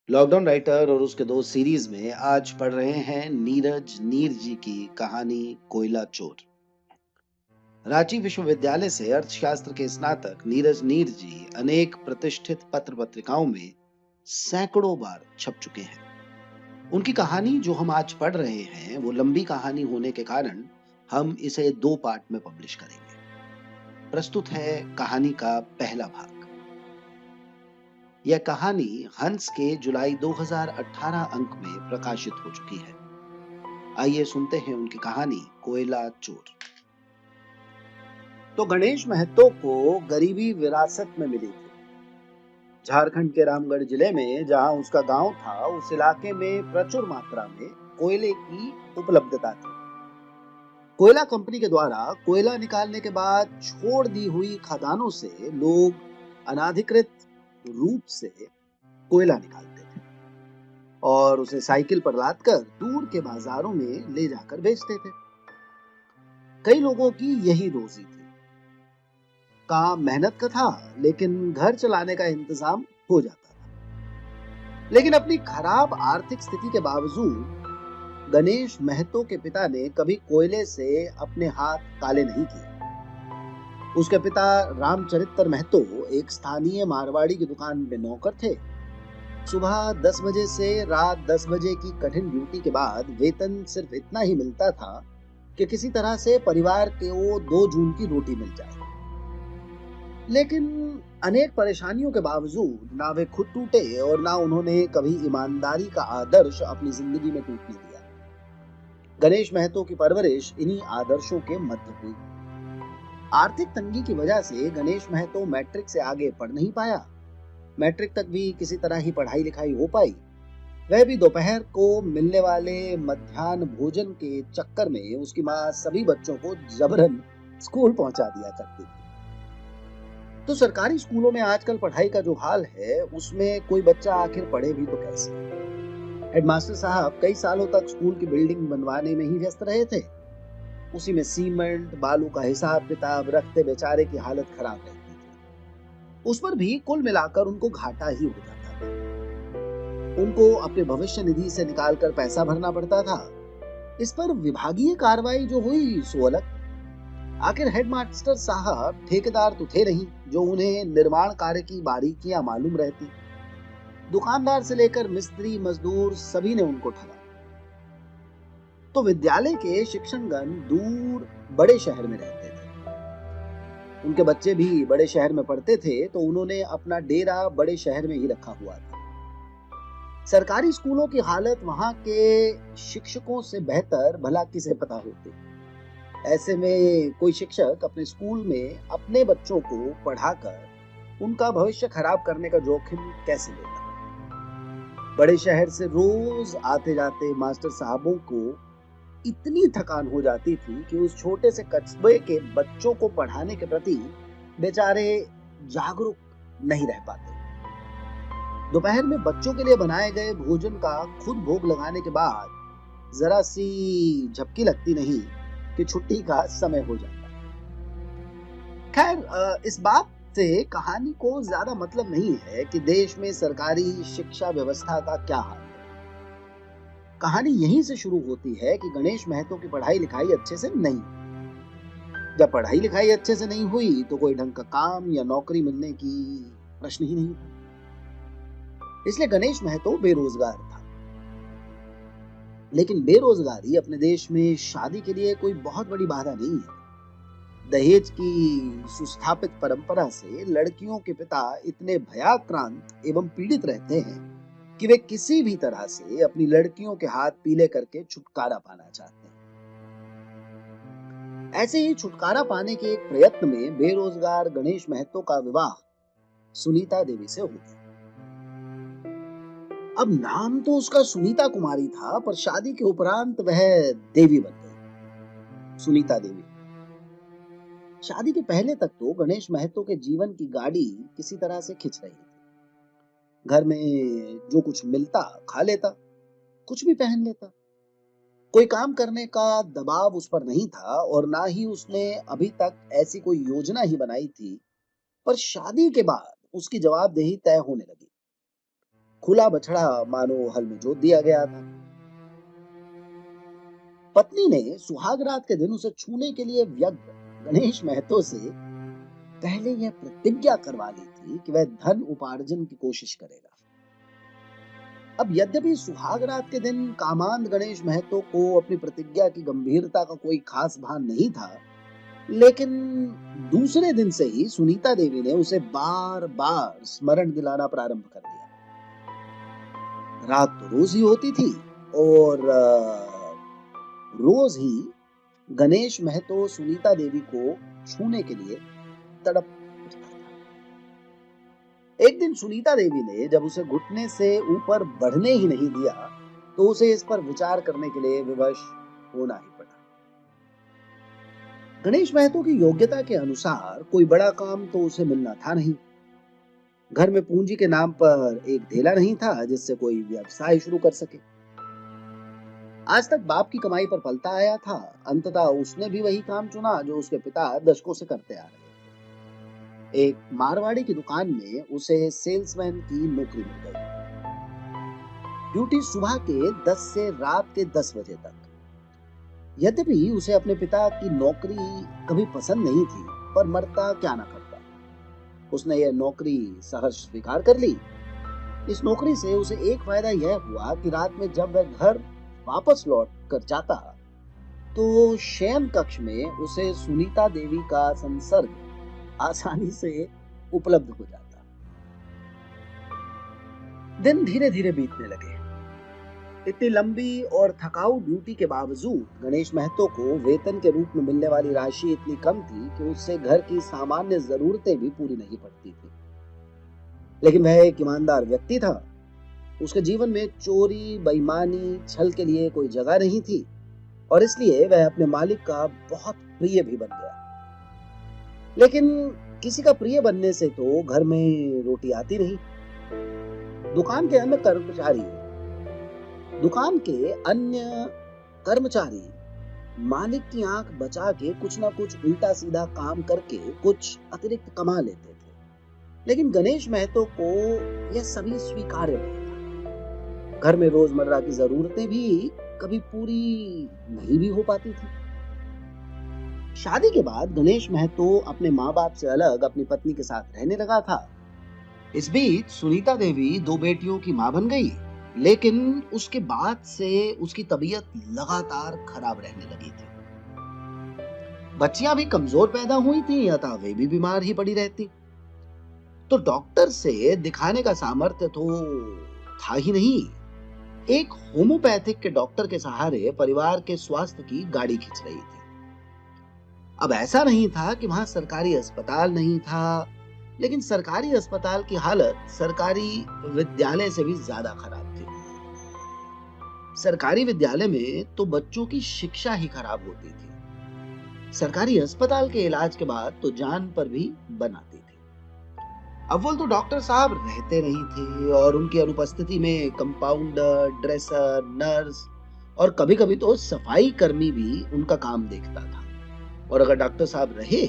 Lockdown writer और उसके दोस्त सीरीज में आज पढ़ रहे हैं नीरज नीर जी की कहानी कोयला चोर। रांची विश्वविद्यालय से अर्थशास्त्र के स्नातक नीरज नीर जी अनेक प्रतिष्ठित पत्र पत्रिकाओं में सैकड़ों बार छप चुके हैं। उनकी कहानी जो हम आज पढ़ रहे हैं वो लंबी कहानी होने के कारण हम इसे दो पार्ट में पब्लिश करेंगे। प्रस्तुत है कहानी का पहला भाग। यह कहानी हंस के जुलाई 2018 अंक में प्रकाशित हो चुकी है। आइए सुनते हैं उनकी कहानी कोयला चोर। तो गणेश महतो को गरीबी विरासत में मिली थी। झारखंड के रामगढ़ जिले में जहां उसका गांव था, उस इलाके में प्रचुर मात्रा में कोयले की उपलब्धता थी। कोयला कंपनी के द्वारा कोयला निकालने के बाद छोड़ दी हुई खदानों से लोग अनाधिकृत रूप से कोयला निकालते थे और उसे साइकिल पर लादकर दूर के बाजारों में ले जाकर बेचते थे। कई लोगों की यही रोजी थी। काम मेहनत का था, लेकिन घर चलाने का इंतजाम हो जाता था। लेकिन अपनी खराब आर्थिक स्थिति के बावजूद गणेश महतो के पिता ने कभी कोयले से अपने हाथ काले नहीं किए। उसके पिता रामचरित्र महतो एक स्थानीय मारवाड़ी की दुकान में नौकर थे। सुबह 10 बजे से रात 10 बजे की कठिन ड्यूटी के बाद वेतन सिर्फ इतना ही मिलता था कि किसी तरह से परिवार को 2 जून की रोटी मिल जाए। लेकिन अनेक परेशानियों के बावजूद ना वे खुद टूटे और ना उन्होंने कभी ईमानदारी का आदर्श अपनी जिंदगी में टूटने दिया। गणेश महतो की परवरिश इन्हीं आदर्शों के मध्य हुई। आर्थिक तंगी की वजह से गणेश महतो मैट्रिक से आगे पढ़ नहीं पाया। मैट्रिक तक भी किसी तरह ही पढ़ाई लिखाई हो पाई। वह भी दोपहर को मिलने वाले मध्याह्न भोजन के चक्कर में उसकी माँ सभी बच्चों को जबरन स्कूल पहुंचा दिया करती थी। तो सरकारी स्कूलों में आजकल पढ़ाई का जो हाल है, उसमें कोई बच्चा आखिर पढ़े भी तो कैसे। हेडमास्टर साहब कई सालों तक स्कूल की बिल्डिंग बनवाने में ही व्यस्त रहे थे। उसी में सीमेंट बालू का हिसाब किताब रखते बेचारे की हालत खराब रहती थी। उस पर भी कुल मिलाकर उनको घाटा ही हो जाता था। उनको अपने भविष्य निधि से निकालकर पैसा भरना पड़ता था। इस पर विभागीय कार्रवाई जो हुई सो अलग। आखिर हेडमास्टर साहब ठेकेदार तो थे नहीं जो उन्हें निर्माण कार्य की बारीकियां मालूम रहती। दुकानदार से लेकर मिस्त्री मजदूर सभी ने उनको ठगा। तो विद्यालय के शिक्षकगण दूर बड़े शहर में रहते थे। उनके बच्चे भी बड़े शहर में पढ़ते थे, तो उन्होंने अपना डेरा बड़े शहर में ही रखा हुआ था। सरकारी स्कूलों की हालत वहां के शिक्षकों से बेहतर भला किसे पता होती। ऐसे में कोई शिक्षक अपने स्कूल में अपने बच्चों को पढ़ाकर उनका भविष्य खराब करने का जोखिम कैसे लेता। बड़े शहर से रोज आते जाते मास्टर साहबों को इतनी थकान हो जाती थी कि उस छोटे से कस्बे के बच्चों को पढ़ाने के प्रति बेचारे जागरूक नहीं रह पाते। दोपहर में बच्चों के लिए बनाए गए भोजन का खुद भोग लगाने के बाद जरा सी झपकी लगती नहीं कि छुट्टी का समय हो जाता। खैर, इस बात से कहानी को ज्यादा मतलब नहीं है कि देश में सरकारी शिक्षा व्यवस्था का क्या हाल है। कहानी यहीं से शुरू होती है कि गणेश महतो की पढ़ाई लिखाई अच्छे से नहीं हुई। जब पढ़ाई लिखाई अच्छे से नहीं हुई तो कोई ढंग का काम या नौकरी मिलने की प्रश्न ही नहीं था। इसलिए गणेश महतो बेरोजगार था। लेकिन बेरोजगारी अपने देश में शादी के लिए कोई बहुत बड़ी बाधा नहीं है। दहेज की सुस्थापित परंपरा से लड़कियों के पिता इतने भयाक्रांत एवं पीड़ित रहते हैं कि वे किसी भी तरह से अपनी लड़कियों के हाथ पीले करके छुटकारा पाना चाहते हैं। ऐसे ही छुटकारा पाने के एक प्रयत्न में बेरोजगार गणेश महतो का विवाह सुनीता देवी से हो गया। अब नाम तो उसका सुनीता कुमारी था, पर शादी के उपरांत वह देवी बन गई, सुनीता देवी। शादी के पहले तक तो गणेश महतो के जीवन की गाड़ी किसी तरह से खिंच रही थी। घर में जो कुछ मिलता खा लेता, कुछ भी पहन लेता। कोई काम करने का दबाव उस पर नहीं था और ना ही उसने अभी तक ऐसी कोई योजना ही बनाई थी। पर शादी के बाद उसकी जवाबदेही तय होने लगी। खुला बछड़ा मानो हल में जोत दिया गया था। पत्नी ने सुहाग रात के दिन उसे छूने के लिए व्यग्र गणेश महतो से पहले यह प्रतिज्ञा करवा ली थी कि वह धन उपार्जन की कोशिश करेगा। अब यद्यपि सुहाग रात के दिन कामांध गणेश महतो को अपनी प्रतिज्ञा की गंभीरता का कोई खास भान नहीं था, लेकिन दूसरे दिन से ही सुनीता देवी ने उसे बार बार स्मरण दिलाना प्रारंभ कर दिया। रात तो रोज ही होती थी और रोज ही गणेश महतो सुनीता देवी को छूने के लिए तड़प उठता था। एक दिन सुनीता देवी ने जब उसे घुटने से ऊपर बढ़ने ही नहीं दिया, तो उसे इस पर विचार करने के लिए विवश होना ही पड़ा। गणेश महतो की योग्यता के अनुसार कोई बड़ा काम तो उसे मिलना था नहीं। घर में पूंजी के नाम पर एक ढेला नहीं था जिससे कोई व्यवसाय शुरू कर सके। आज तक बाप की कमाई पर पलता आया था। अंततः उसने भी वही काम चुना जो उसके पिता दशकों से करते आ रहे थे। एक मारवाड़ी की दुकान में उसे सेल्समैन की नौकरी मिल गई। ड्यूटी सुबह के 10 से रात के 10 बजे तक। यद्यपि उसे अपने पिता की नौकरी कभी पसंद नहीं थी, पर मरता क्या ना करता। उसने यह नौकरी सहर्ष स्वीकार कर ली। इस नौकरी से उसे एक फायदा यह हुआ कि रात में जब वह घर वापस लौट कर जाता, तो शयन कक्ष में उसे सुनीता देवी का संसर्ग आसानी से उपलब्ध हो जाता। दिन धीरे धीरे बीतने लगे। इतनी लंबी और थकाऊ ड्यूटी के बावजूद गणेश महतो को वेतन के रूप में मिलने वाली राशि इतनी कम थी कि उससे घर की सामान्य जरूरतें भी पूरी नहीं पड़ती थी। लेकिन वह एक ईमानदार व्यक्ति था। उसके जीवन में चोरी, बेईमानी, छल के लिए कोई जगह नहीं थी और इसलिए वह अपने मालिक का बहुत प्रिय भी बन गया। लेकिन किसी का प्रिय बनने से तो घर में रोटी आती नहीं। दुकान के अन्य कर्मचारी मालिक की आंख बचा के कुछ ना कुछ उल्टा सीधा काम करके कुछ अतिरिक्त कमा लेते थे, लेकिन गणेश महतो को यह सभी स्वीकार्य नहीं था। घर में रोजमर्रा की जरूरतें भी कभी पूरी नहीं भी हो पाती थी। शादी के बाद गणेश महतो अपने माँ बाप से अलग अपनी पत्नी के साथ रहने लगा था। इस बीच सुनीता देवी 2 बेटियों की मां बन गई, लेकिन उसके बाद से उसकी तबीयत लगातार खराब रहने लगी थी। बच्चियां भी कमजोर पैदा हुई थी, अतः वे भी बीमार ही पड़ी रहती। तो डॉक्टर से दिखाने का सामर्थ्य तो था ही नहीं। एक होम्योपैथिक के डॉक्टर के सहारे परिवार के स्वास्थ्य की गाड़ी खींच रही थी। अब ऐसा नहीं था कि वहां सरकारी अस्पताल नहीं था, लेकिन सरकारी अस्पताल की हालत सरकारी विद्यालय से भी ज्यादा खराब थी। सरकारी विद्यालय में तो बच्चों की शिक्षा ही खराब होती थी। सरकारी अस्पताल के इलाज के बाद तो जान पर भी बनाती थी। अव्वल तो डॉक्टर साहब रहते नहीं थे और उनकी अनुपस्थिति में कंपाउंडर, ड्रेसर, नर्स और कभी-कभी तो सफाई कर्मी भी उनका काम देखता था। और अगर डॉक्टर साहब रहे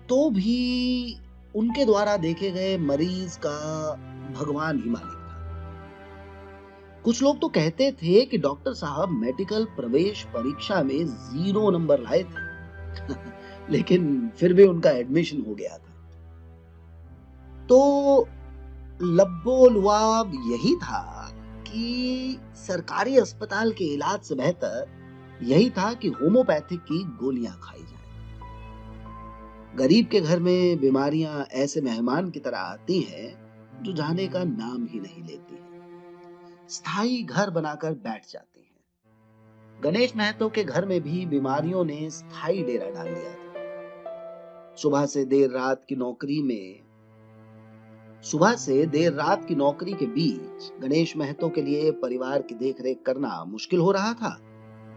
तो भी उनके द्वारा देखे गए मरीज का भगवान ही मालिक था। कुछ लोग तो कहते थे कि डॉक्टर साहब मेडिकल प्रवेश परीक्षा में 0 नंबर लाए थे लेकिन फिर भी उनका एडमिशन हो गया था। तो लब्बो लुआब यही था कि सरकारी अस्पताल के इलाज से बेहतर यही था कि होम्योपैथिक की गोलियां खाई जाए। गरीब के घर में बीमारियां ऐसे मेहमान की तरह आती हैं जो जाने का नाम ही नहीं लेती हैं। स्थायी घर बनाकर बैठ जाती हैं। गणेश महतो के घर में भी बीमारियों ने स्थायी डेरा डाल लिया था। सुबह से देर रात की नौकरी के बीच गणेश महतो के लिए परिवार की देखरेख करना मुश्किल हो रहा था।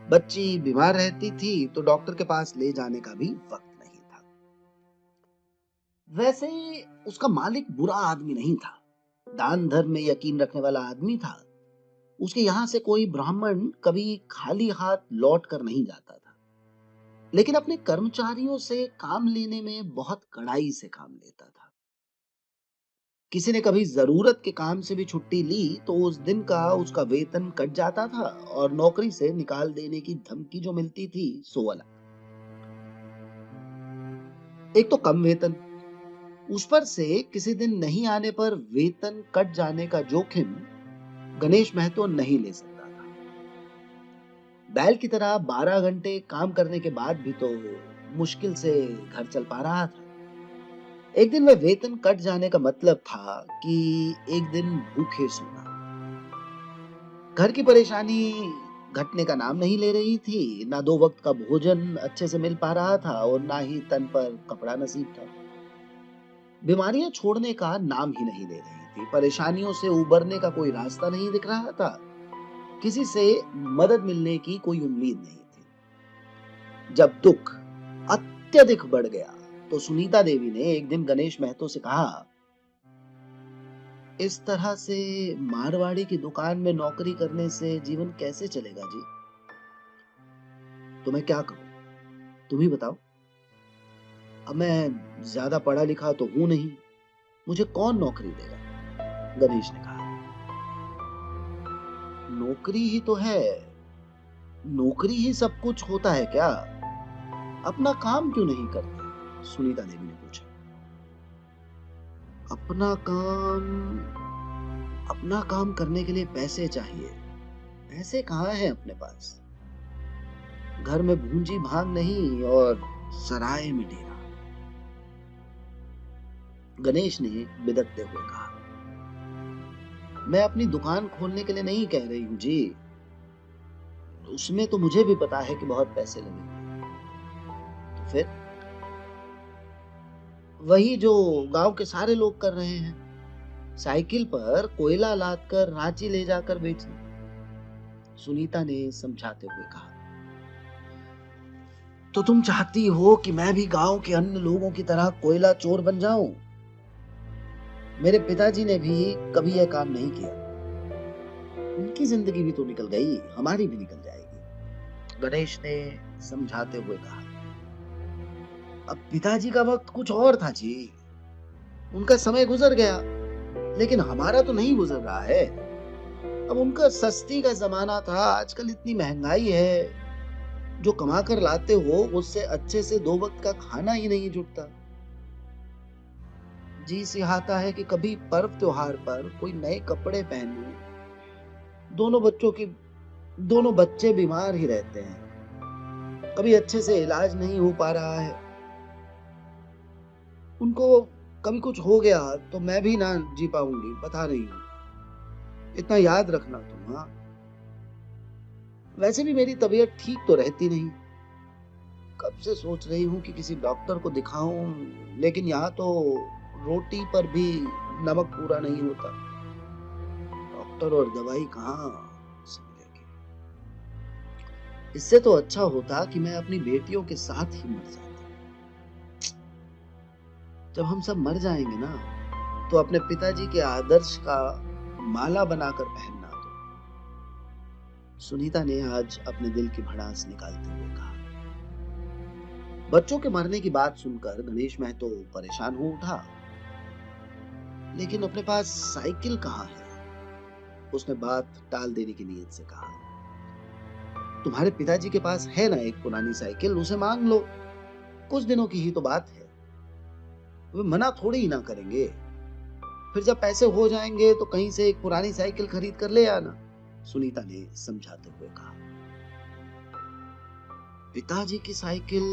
बच्ची बीमार रहती थी तो डॉक्टर के पास ले जाने का भी वक्त नहीं था। वैसे उसका मालिक बुरा आदमी नहीं था। दान धर्म में यकीन रखने वाला आदमी था। उसके यहाँ से कोई ब्राह्मण कभी खाली हाथ लौट कर नहीं जाता था, लेकिन अपने कर्मचारियों से काम लेने में बहुत कड़ाई से काम लेता था। किसी ने कभी जरूरत के काम से भी छुट्टी ली तो उस दिन का उसका वेतन कट जाता था और नौकरी से निकाल देने की धमकी जो मिलती थी सो अलग। एक तो कम वेतन, उस पर से किसी दिन नहीं आने पर वेतन कट जाने का जोखिम गणेश महतो नहीं ले सकता था। बैल की तरह 12 घंटे काम करने के बाद भी तो मुश्किल से घर चल पा रहा था। एक दिन वह वेतन कट जाने का मतलब था कि एक दिन भूखे सोना। घर की परेशानी घटने का नाम नहीं ले रही थी, ना दो वक्त का भोजन अच्छे से मिल पा रहा था और ना ही तन पर कपड़ा नसीब था। बीमारियां छोड़ने का नाम ही नहीं ले रही थी, परेशानियों से उबरने का कोई रास्ता नहीं दिख रहा था, किसी से मदद मिलने की कोई उम्मीद नहीं थी। जब दुख अत्यधिक बढ़ गया तो सुनीता देवी ने एक दिन गणेश महतो से कहा, इस तरह से मारवाड़ी की दुकान में नौकरी करने से जीवन कैसे चलेगा जी? तो मैं क्या करूं, तुम ही बताओ। अब मैं ज्यादा पढ़ा लिखा तो हूं नहीं, मुझे कौन नौकरी देगा? गणेश ने कहा, नौकरी ही तो है, नौकरी ही सब कुछ होता है क्या? अपना काम क्यों नहीं करते? सुनीता देवी ने पूछा। अपना काम? अपना काम करने के लिए पैसे चाहिए, पैसे कहाँ हैं अपने पास? घर में भूंजी भांग नहीं और सराय में डेरा। गणेश ने बिदकते हुए कहा, मैं अपनी दुकान खोलने के लिए नहीं कह रही हूँ जी, उसमें तो मुझे भी पता है कि बहुत पैसे लगेंगे। तो फिर वही जो गांव के सारे लोग कर रहे हैं, साइकिल पर कोयला लाद कर रांची ले जाकर बेचना। सुनीता ने समझाते हुए कहा, तो तुम चाहती हो कि मैं भी गांव के अन्य लोगों की तरह कोयला चोर बन जाऊं? मेरे पिताजी ने भी कभी यह काम नहीं किया, उनकी जिंदगी भी तो निकल गई, हमारी भी निकल जाएगी। गणेश ने समझाते हुए कहा, अब पिताजी का वक्त कुछ और था जी, उनका समय गुजर गया, लेकिन हमारा तो नहीं गुजर रहा है। अब उनका सस्ती का जमाना था, आजकल इतनी महंगाई है, जो कमा कर लाते हो उससे अच्छे से दो वक्त का खाना ही नहीं जुटता। जी सिहाता है कि कभी पर्व त्योहार पर कोई नए कपड़े पहनूं। दोनों बच्चों की दोनों बच्चे बीमार ही रहते हैं, कभी अच्छे से इलाज नहीं हो पा रहा है। उनको कभी कुछ हो गया तो मैं भी ना जी पाऊंगी, बता रही हूँ, इतना याद रखना तुम। हाँ, वैसे भी मेरी तबीयत ठीक तो रहती नहीं, कब से सोच रही हूँ कि किसी डॉक्टर को दिखाऊं, लेकिन यहाँ तो रोटी पर भी नमक पूरा नहीं होता। डॉक्टर और दवाई कहाँ से मिलेगी? इससे तो अच्छा होता कि मैं अपनी बेटियों के साथ ही मर जाती। जब हम सब मर जाएंगे ना, तो अपने पिताजी के आदर्श का माला बनाकर पहनना दो। सुनीता ने आज अपने दिल की भड़ास निकालते हुए कहा। बच्चों के मरने की बात सुनकर गणेश महतो परेशान हो उठा, लेकिन अपने पास साइकिल कहाँ है? उसने बात टाल देने की नीयत से कहा, तुम्हारे पिताजी के पास है ना एक पुरानी साइकिल, उसे मांग लो, कुछ दिनों की ही तो बात है, वे मना थोड़ी ही ना करेंगे। फिर जब पैसे हो जाएंगे तो कहीं से एक पुरानी साइकिल खरीद कर ले आना। सुनीता ने समझाते हुए कहा, पिताजी की साइकिल?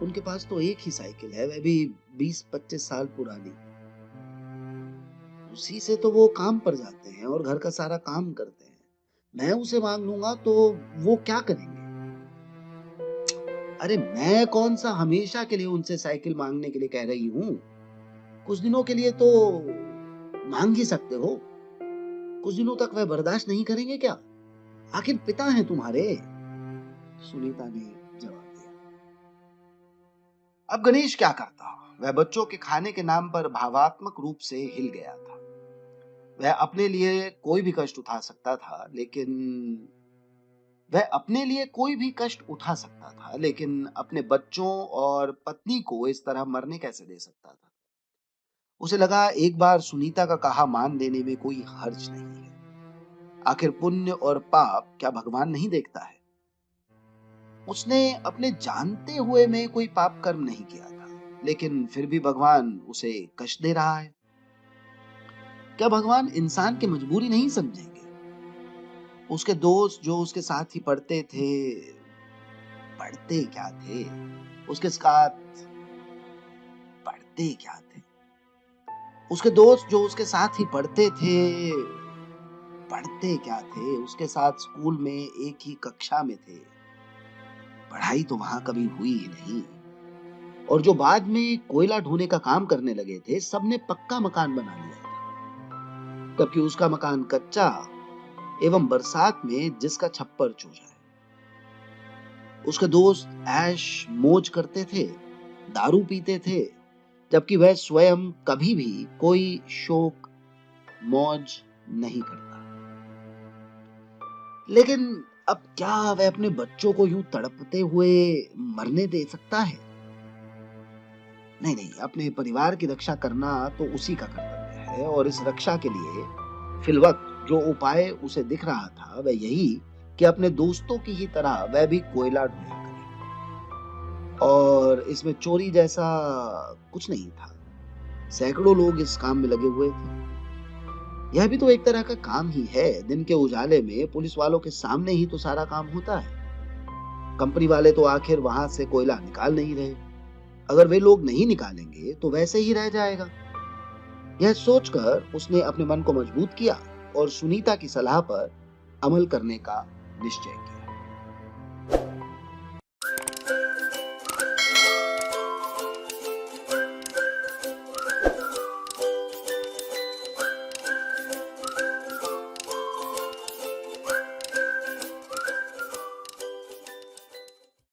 उनके पास तो एक ही साइकिल है, वह भी 20-25 साल पुरानी, उसी से तो वो काम पर जाते हैं और घर का सारा काम करते हैं। मैं उसे मांग लूंगा तो वो क्या करेंगे? अरे मैं कौन सा हमेशा के लिए उनसे साइकिल मांगने के लिए कह रही हूँ, कुछ दिनों के लिए तो मांग ही सकते हो। कुछ दिनों तक वह बर्दाश्त नहीं करेंगे क्या? आखिर पिता हैं तुम्हारे। सुनीता ने जवाब दिया। अब गणेश क्या करता? वह बच्चों के खाने के नाम पर भावात्मक रूप से हिल गया था। वह अपने लिए कोई भी कष्ट उठा सकता था, लेकिन वह अपने लिए कोई भी कष्ट उठा सकता था, लेकिन अपने बच्चों और पत्नी को इस तरह मरने कैसे दे सकता था? उसे लगा एक बार सुनीता का कहा मान लेने में कोई हर्ज नहीं है। आखिर पुण्य और पाप क्या भगवान नहीं देखता है? उसने अपने जानते हुए में कोई पाप कर्म नहीं किया था, लेकिन फिर भी भगवान उसे कष्ट दे रहा है। क्या भगवान इंसान की मजबूरी नहीं समझेंगे? उसके दोस्त जो उसके साथ ही पढ़ते क्या थे? उसके साथ पढ़ते क्या थे? उसके दोस्त जो उसके साथ ही पढ़ते क्या थे? उसके साथ स्कूल में एक ही कक्षा में थे। पढ़ाई तो वहां कभी हुई ही नहीं। और जो बाद में कोयला ढोने का काम करने लगे थे, सबने पक्का मकान बना लिया था, जबकि उसका मकान कच्चा एवं बरसात में जिसका छप्पर चूर जाए। उसके दोस्त ऐश मौज करते थे, दारू पीते थे, जबकि वह स्वयं कभी भी कोई शौक मौज नहीं करता। लेकिन अब क्या वह अपने बच्चों को यूं तड़पते हुए मरने दे सकता है? नहीं नहीं, अपने परिवार की रक्षा करना तो उसी का कर्तव्य है, और इस रक्षा के लिए फिलवक्त जो उपाय उसे दिख रहा था वह यही कि अपने दोस्तों की ही तरह वह भी कोयला ढूंढा करे। और इसमें चोरी जैसा कुछ नहीं था। सैकड़ों लोग इस काम में लगे हुए थे। यह भी तो एक तरह का काम ही है। दिन के उजाले में पुलिस वालों के सामने ही तो सारा काम होता है। कंपनी वाले तो आखिर वहां से कोयला निकाल नहीं रहे। अगर वे लोग नहीं निकालेंगे तो वैसे ही रह जाएगा। यह सोचकर उसने अपने मन को मजबूत किया और सुनीता की सलाह पर अमल करने का निश्चय किया।